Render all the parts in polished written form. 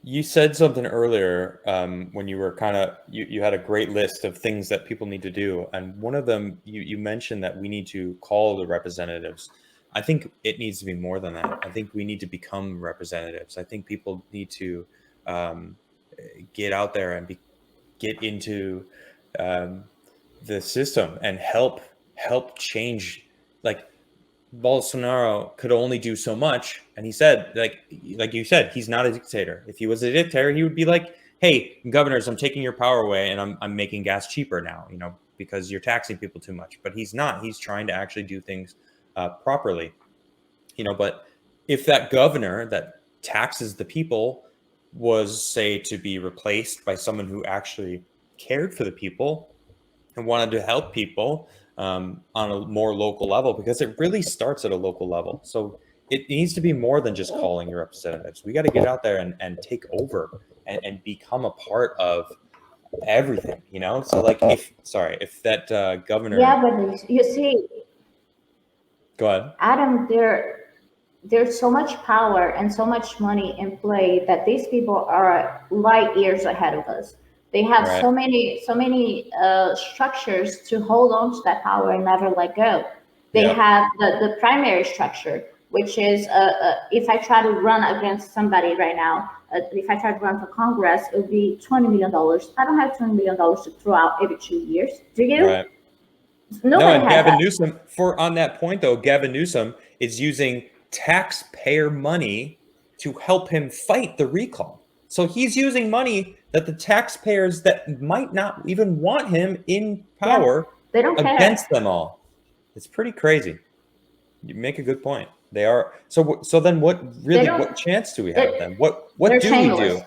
You said something earlier when you were you had a great list of things that people need to do. And one of them, you mentioned that we need to call the representatives. I think it needs to be more than that. I think we need to become representatives. I think people need to um, get out there and get into um, the system and help change. Like Bolsonaro could only do so much, and he said, like you said, he's not a dictator. If he was a dictator, he would be like, "Hey, governors, I'm taking your power away, and I'm making gas cheaper now, because you're taxing people too much." But he's not. He's trying to actually do things properly, But if that governor that taxes the people was, say, to be replaced by someone who actually cared for the people and wanted to help people on a more local level, because it really starts at a local level. So it needs to be more than just calling your representatives. We got to get out there and take over and become a part of everything, So like, if that governor, Yeah, but you see, go ahead. Adam, there's so much power and so much money in play that these people are light years ahead of us. They have Right. so many structures to hold on to that power and never let go. They Yep. have the primary structure, which is if I try to run against somebody right now, if I try to run for Congress, it would be $20 million. I don't have $20 million to throw out every 2 years. Do you? Right. No, Nobody and has Gavin that. Newsom, on that point though, Gavin Newsom is using taxpayer money to help him fight the recall. So he's using money that the taxpayers that might not even want him in Yeah, power they don't care. against them all. It's pretty crazy. You make a good point. They are. So then They what don't. chance do we have They, then? What they're do we shameless. do?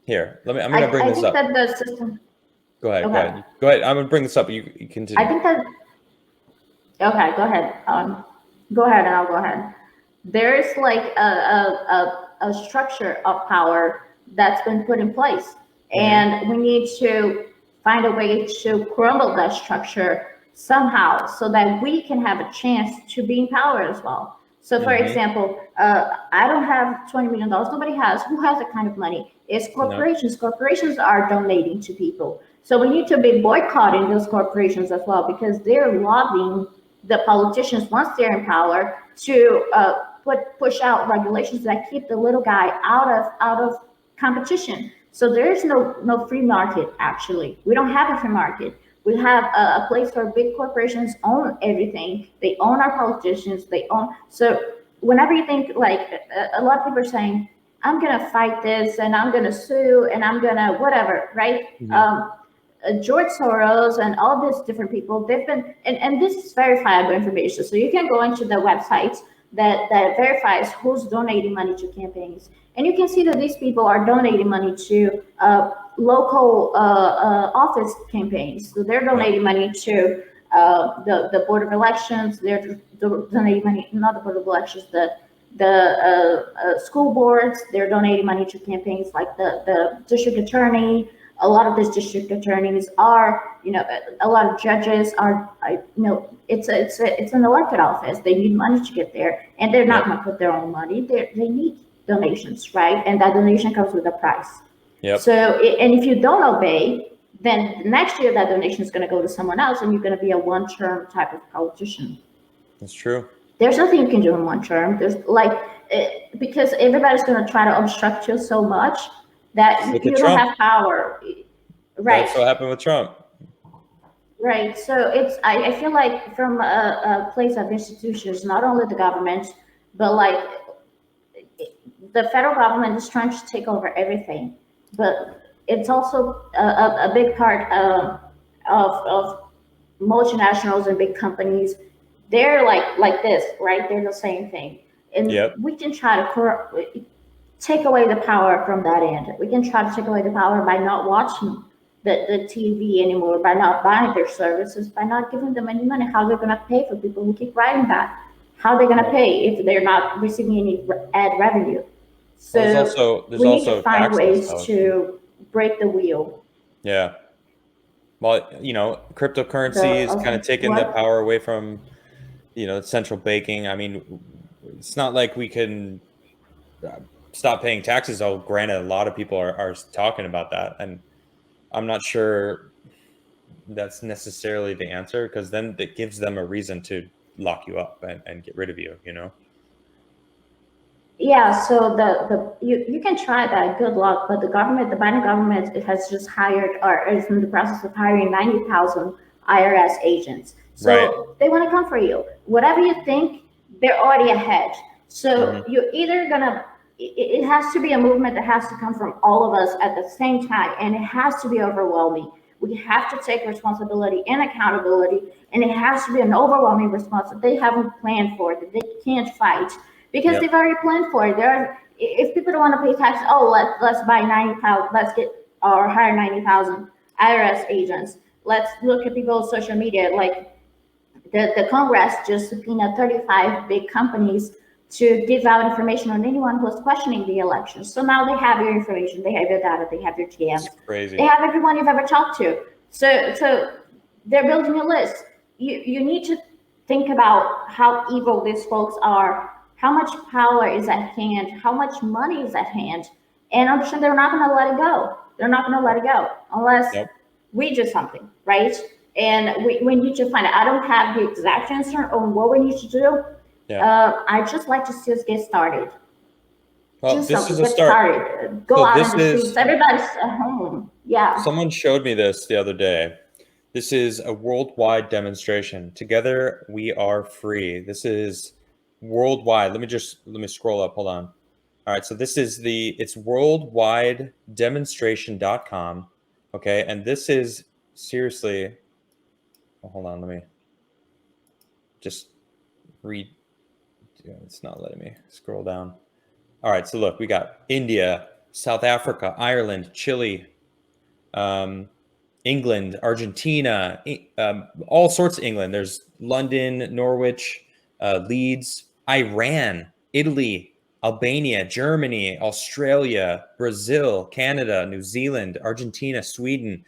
Here, I'm I, going to bring I this think up. that the system. Go ahead. Go Okay. ahead. Go ahead. I'm going to bring this up. You I continue. think that. Okay, go ahead. Go ahead, and I'll go ahead. There's like a structure of power that's been put in place, Mm-hmm. and we need to find a way to crumble that structure somehow so that we can have a chance to be in power as well. So, for Mm-hmm. example, I don't have $20 million. Nobody has. Who has that kind of money? It's No. corporations. Corporations are donating to people. So we need to be boycotting those corporations as well because they're lobbying the politicians once they're in power to push out regulations that keep the little guy out of competition. So there is no free market. Actually, we don't have a free market. We have a place where big corporations own everything. They own our politicians. They own. So whenever you think like a lot of people are saying, I'm gonna fight this and I'm gonna sue and I'm gonna whatever, right? Mm-hmm. George Soros and all these different people, they've been, and this is verifiable information. So you can go into the websites that verifies who's donating money to campaigns. And you can see that these people are donating money to local office campaigns. So they're Yep. donating money to the Board of Elections. They're donating money, not the Board of Elections, the school boards. They're donating money to campaigns like the district attorney. A lot of these district attorneys are, a lot of judges are, it's an elected office. They need money to get there, and they're not Yep. going to put their own money. They need donations, right? And that donation comes with a price. Yep. So, and if you don't obey, then next year that donation is going to go to someone else, and you're going to be a one-term type of politician. That's true. There's nothing you can do in one term. There's like because everybody's going to try to obstruct you so much that Look you at don't Trump. have power. Right, That's what happened with Trump. right. So I feel like from a place of institutions, not only the government, but like the federal government is trying to take over everything, but it's also a big part of multinationals and big companies. They're like this, right? They're the same thing, and Yep. we can try to take away the power from that end. We can try to take away the power by not watching the TV anymore, by not buying their services, by not giving them any money. How they're going to pay for people who keep writing that? How they're going to Right. pay if they're not receiving any ad revenue? Well, So there's we need to also find taxes ways though. to break the wheel. Yeah. Well, cryptocurrency is kind Okay, of taking the what? power away from, central banking. I mean, it's not like we can stop paying taxes. Oh, granted, a lot of people are talking about that, and I'm not sure that's necessarily the answer, because then it gives them a reason to lock you up and get rid of you, you know? Yeah, so you can try that. Good luck. But the Biden government, it has just hired or is in the process of hiring 90,000 IRS agents. Right. So they want to come for you. Whatever you think, they're already ahead. So Hmm. you're either gonna. It has to be a movement that has to come from all of us at the same time, and it has to be overwhelming. We have to take responsibility and accountability, and it has to be an overwhelming response that they haven't planned for, that they can't fight because they've Yep. already planned for it. If people don't want to pay taxes, oh, let's buy 90,000, let's get or hire 90,000 IRS agents. Let's look at people's social media. Like the Congress just subpoenaed 35 big companies to give out information on anyone who's questioning the election. So now they have your information, they have your data, they have your It's TMs, they crazy. have everyone you've ever talked to. So they're building a list. You need to think about how evil these folks are, how much power is at hand, how much money is at hand, and understand they're not going to let it go. They're not going to let it go unless Yep. we do something, right? And we need to find it. I don't have the exact answer on what we need to do. Yeah. I just like to see us get started. Do Well, this is something, a get start. started. Go So out this in the streets. is Everybody's at home. Yeah. someone showed me this the other day. This is a worldwide demonstration. Together we are free. This is worldwide. Let me scroll up. Hold on. All right, so this is it's worldwidedemonstration.com. Okay, and this is seriously, oh, hold on, let me just read. Yeah, it's not letting me scroll down. All right, so look, we got India, South Africa, Ireland, Chile, um, England, Argentina, all sorts of England. There's London, Norwich, Leeds, Iran, Italy, Albania, Germany, Australia, Brazil, Canada, New Zealand, Argentina, Sweden,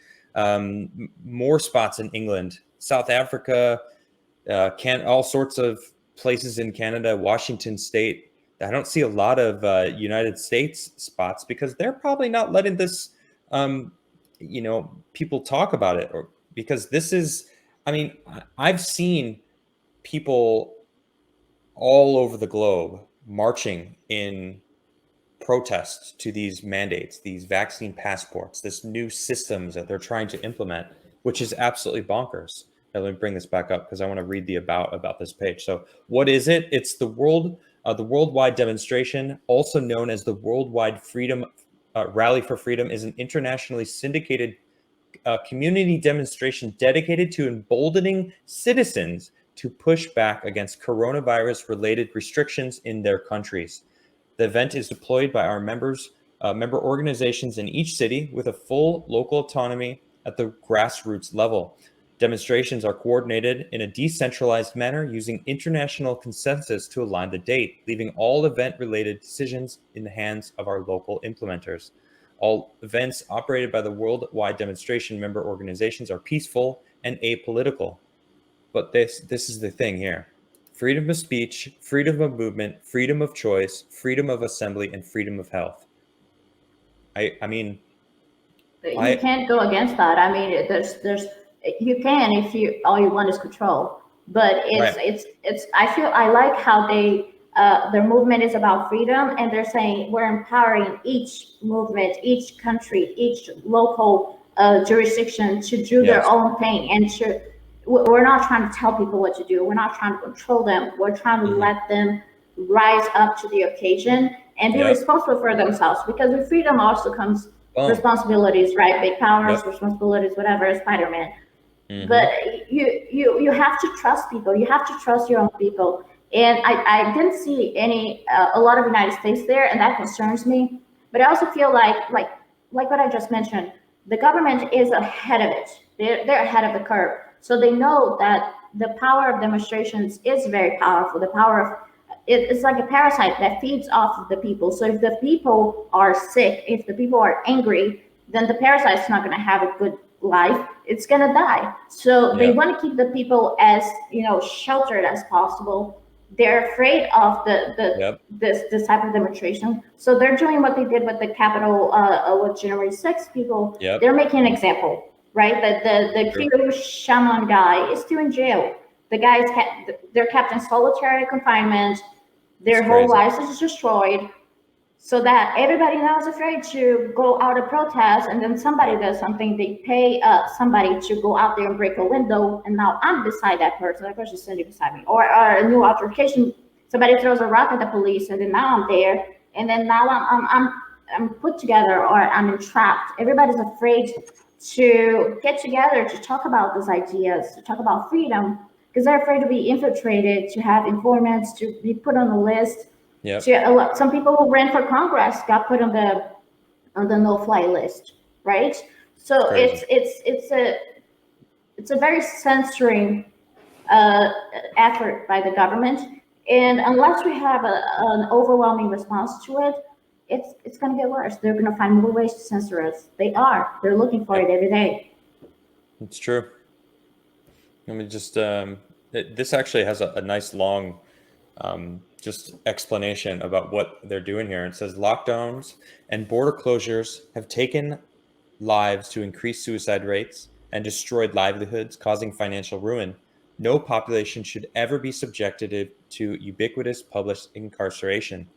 more spots in England, South Africa, all sorts of places in Canada, Washington State. I don't see a lot of United States spots because they're probably not letting this, um, people talk about it, or because this is. I mean, I've seen people all over the globe marching in protests to these mandates, these vaccine passports, this new systems that they're trying to implement, which is absolutely bonkers. Now, let me bring this back up because I want to read the about this page. So, what is it? It's the worldwide demonstration, also known as the Worldwide Freedom Rally for Freedom, is an internationally syndicated community demonstration dedicated to emboldening citizens to push back against coronavirus-related restrictions in their countries. The event is deployed by our member organizations in each city with a full local autonomy at the grassroots level. Demonstrations are coordinated in a decentralized manner using international consensus to align the date, leaving all event-related decisions in the hands of our local implementers. All events operated by the worldwide demonstration member organizations are peaceful and apolitical. But this is the thing here. Freedom of speech, freedom of movement, freedom of choice, freedom of assembly, and freedom of health. I mean, You I can't go against that. I mean, there's you can if you all you want is control. But right. it's I feel I like how their movement is about freedom, and they're saying we're empowering each movement, each country, each local jurisdiction to do their Yes. own thing, and to we're not trying to tell people what to do. We're not trying to control them. We're trying to Hmm. let them rise up to the occasion and be Yep. responsible for themselves, because with freedom also comes Boom. responsibilities, right? Big powers, Yep. responsibilities, whatever, Spider-Man. But Hmm. you have to trust people. You have to trust your own people. And I didn't see a lot of United States there, and that concerns me. But I also feel like what I just mentioned, the government is ahead of it. They're ahead of the curve. So they know that the power of demonstrations is very powerful. The power of it's like a parasite that feeds off of the people. So if the people are sick, if the people are angry, then the parasite's not going to have a good life. It's going to die. So they Yep. want to keep the people as sheltered as possible. They're afraid of Yep. this type of demonstration. So they're doing what they did with the Capitol, with January 6th people. Yep. They're making an example, right? The True. Q Shaman guy is still in jail. The guys, they're kept in solitary confinement. It's Their whole crazy. lives is destroyed, so that everybody now is afraid to go out and protest, and then somebody does something, they pay somebody to go out there and break a window, and now I'm beside that person is sitting beside me, or a new altercation, somebody throws a rock at the police, and then now I'm there, and then now I'm put together, or I'm entrapped. Everybody's afraid to get together to talk about these ideas, to talk about freedom, because they're afraid to be infiltrated, to have informants, to be put on the list. Yep. Some people who ran for Congress got put on the no-fly list, right? So Crazy. it's a very censoring effort by the government, and unless we have an overwhelming response to it, it's going to get worse. They're going to find more ways to censor us. They're looking for Yep. it every day. It's true. Let me just this actually has a nice long just explanation about what they're doing here. It says lockdowns and border closures have taken lives to increase suicide rates and destroyed livelihoods, causing financial ruin. No population should ever be subjected to ubiquitous public incarceration.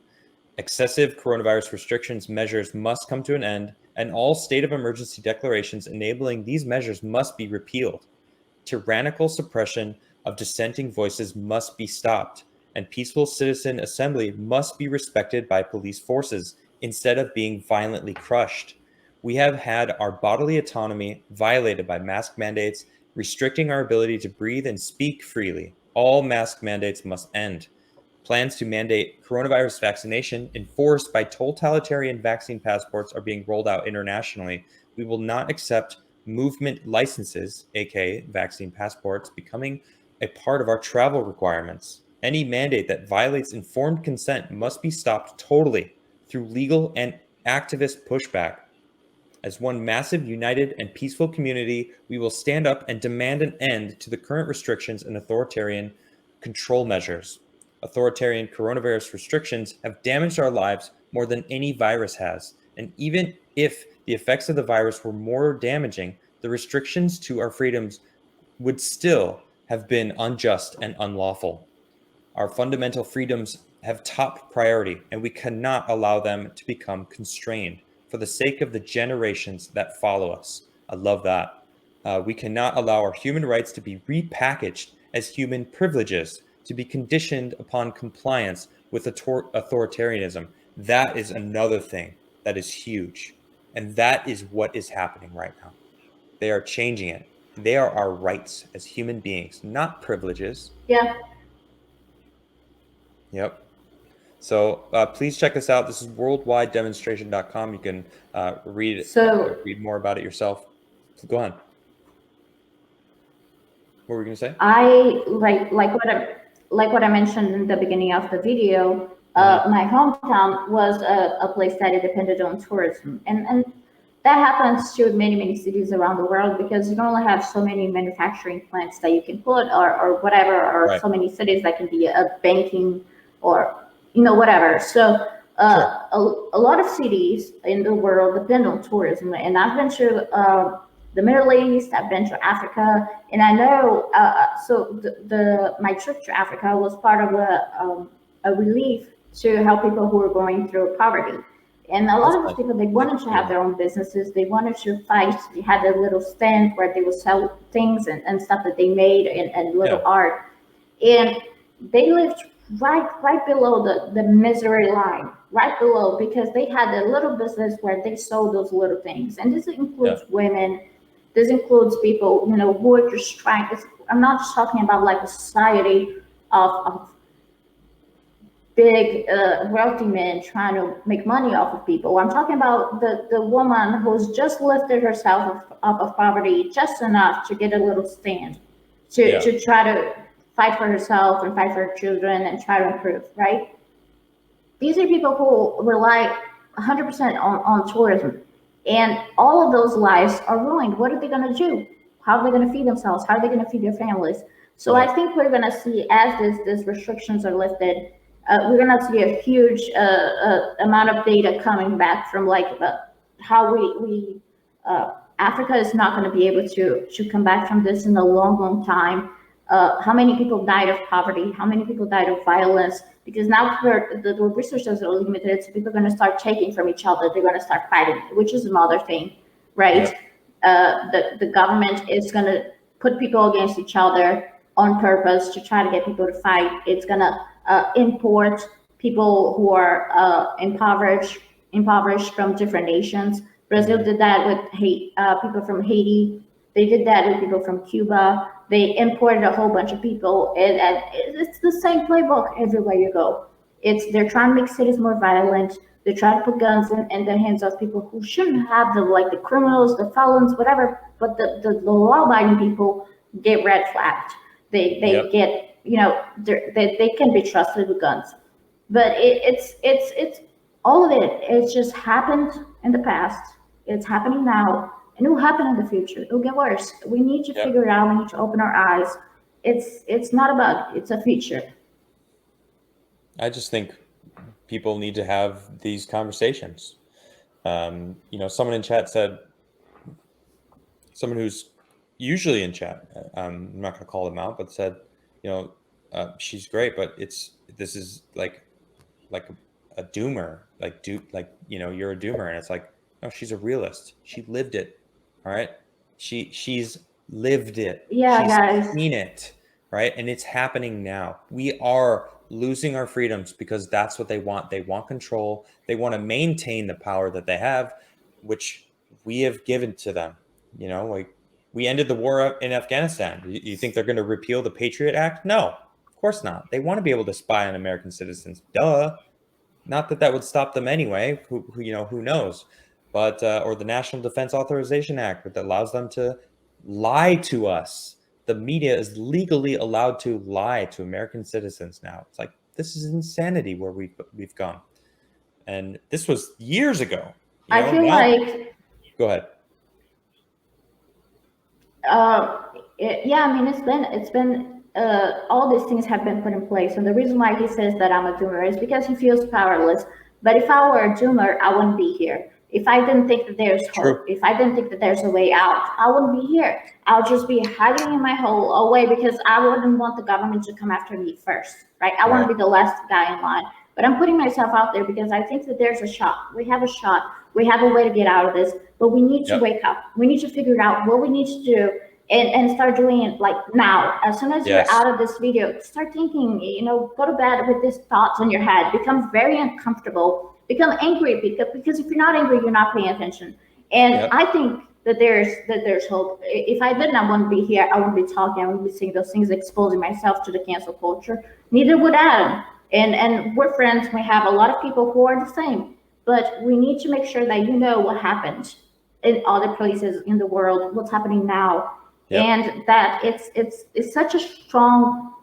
Excessive coronavirus restrictions measures must come to an end, and all state of emergency declarations enabling these measures must be repealed. Tyrannical suppression of dissenting voices must be stopped, and peaceful citizen assembly must be respected by police forces instead of being violently crushed. We have had our bodily autonomy violated by mask mandates, restricting our ability to breathe and speak freely. All mask mandates must end. Plans to mandate coronavirus vaccination enforced by totalitarian vaccine passports are being rolled out internationally. We will not accept movement licenses, aka vaccine passports, becoming a part of our travel requirements. Any mandate that violates informed consent must be stopped totally through legal and activist pushback. As one massive, united, and peaceful community, we will stand up and demand an end to the current restrictions and authoritarian control measures. Authoritarian coronavirus restrictions have damaged our lives more than any virus has. And even if the effects of the virus were more damaging, the restrictions to our freedoms would still have been unjust and unlawful. Our fundamental freedoms have top priority, and we cannot allow them to become constrained for the sake of the generations that follow us. I love that. We cannot allow our human rights to be repackaged as human privileges, to be conditioned upon compliance with authoritarianism. That is another thing that is huge. And that is what is happening right now. They are changing it. They are our rights as human beings, not privileges. Yeah. Yep. So please check this out. This is worldwidedemonstration.com. You can So read more about it yourself. So go on. What were we going to say? I like what I mentioned in the beginning of the video. My hometown was a place that depended on tourism, and that happens to many cities around the world, because you can only have so many manufacturing plants that you can put, or whatever, or Right. so many cities that can be a banking, or whatever. So Sure. a lot of cities in the world depend on tourism, and I've been to the Middle East, I've been to Africa, and I know. So my trip to Africa was part of a relief to help people who were going through poverty. And a lot That's of these nice. people, they wanted to have Yeah. their own businesses. They wanted to fight. They had a little stand where they would sell things and stuff that they made, and little Yeah. art. And they lived right below the misery line, right below, because they had a little business where they sold those little things. And this Yeah. includes women. This includes people, who are just trying. I'm not just talking about like a society of big wealthy men trying to make money off of people. I'm talking about the woman who's just lifted herself up of poverty just enough to get a little stand, Yeah. to try to fight for herself and fight for her children and try to improve, right? These are people who rely 100% on tourism, and all of those lives are ruined. What are they going to do? How are they going to feed themselves? How are they going to feed their families? So I think we're going to see, as these restrictions are lifted, we're going to see a huge amount of data coming back from like how Africa is not going to be able to come back from this in a long time. How many people died of poverty? How many people died of violence? Because now the resources are limited, so people are going to start taking from each other. They're going to start fighting, which is another thing, right? Yep. The government is going to put people against each other on purpose to try to get people to fight. It's going to import people who are impoverished from different nations. Brazil did that with people from Haiti. They did that with people from Cuba. They imported a whole bunch of people, and it's the same playbook everywhere you go. They're trying to make cities more violent. They're trying to put guns in the hands of people who shouldn't have them, like the criminals, the felons, whatever. But the law-abiding people get red flagged. They get, they can be trusted with guns. But it's all of it. It's just happened in the past. It's happening now, and it will happen in the future. It will get worse. We need to figure it out. We need to open our eyes. It's not a bug. It's a feature. I just think people need to have these conversations. Someone in chat said, someone who's usually in chat, I'm not going to call them out, but said, she's great, but this is like a doomer, you're a doomer. And it's like, no, she's a realist. She lived it. All right. She's lived it. Yeah, she's guys. seen it. Right. And it's happening now. We are losing our freedoms because that's what they want. They want control. They want to maintain the power that they have, which we have given to them. We ended the war in Afghanistan. You think they're going to repeal the Patriot Act? No, of course not. They want to be able to spy on American citizens. Duh. Not that would stop them anyway. Who knows? But or the National Defense Authorization Act, that allows them to lie to us. The media is legally allowed to lie to American citizens now. It's like, this is insanity where we've gone. And this was years ago. I feel like. Go ahead. Yeah, I mean, it's been all these things have been put in place, and the reason why he says that I'm a doomer is because he feels powerless. But if I were a doomer, I wouldn't be here. If I didn't think that there's hope, if I didn't think that there's a way out, I wouldn't be here. I'll just be hiding in my hole away because I wouldn't want the government to come after me first, right? I want to be the last guy in line. But I'm putting myself out there because I think that there's a shot. We have a shot. We have a way to get out of this, but we need to wake up. We need to figure out what we need to do and start doing it like now. As soon as you're out of this video, start thinking, go to bed with these thoughts in your head. Become very uncomfortable. Become angry because if you're not angry, you're not paying attention. And I think that there's hope. If I didn't, I wouldn't be here. I wouldn't be talking. I wouldn't be saying those things, exposing myself to the cancel culture. Neither would Adam. And we're friends. We have a lot of people who are the same. But we need to make sure that what happened in other places in the world, what's happening now, and that it's such a strong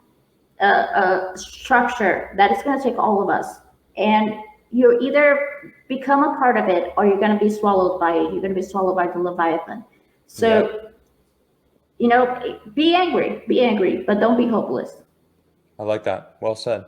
structure that it's going to take all of us. And you either become a part of it or you're going to be swallowed by it. You're going to be swallowed by the Leviathan. So, be angry, but don't be hopeless. I like that. Well said.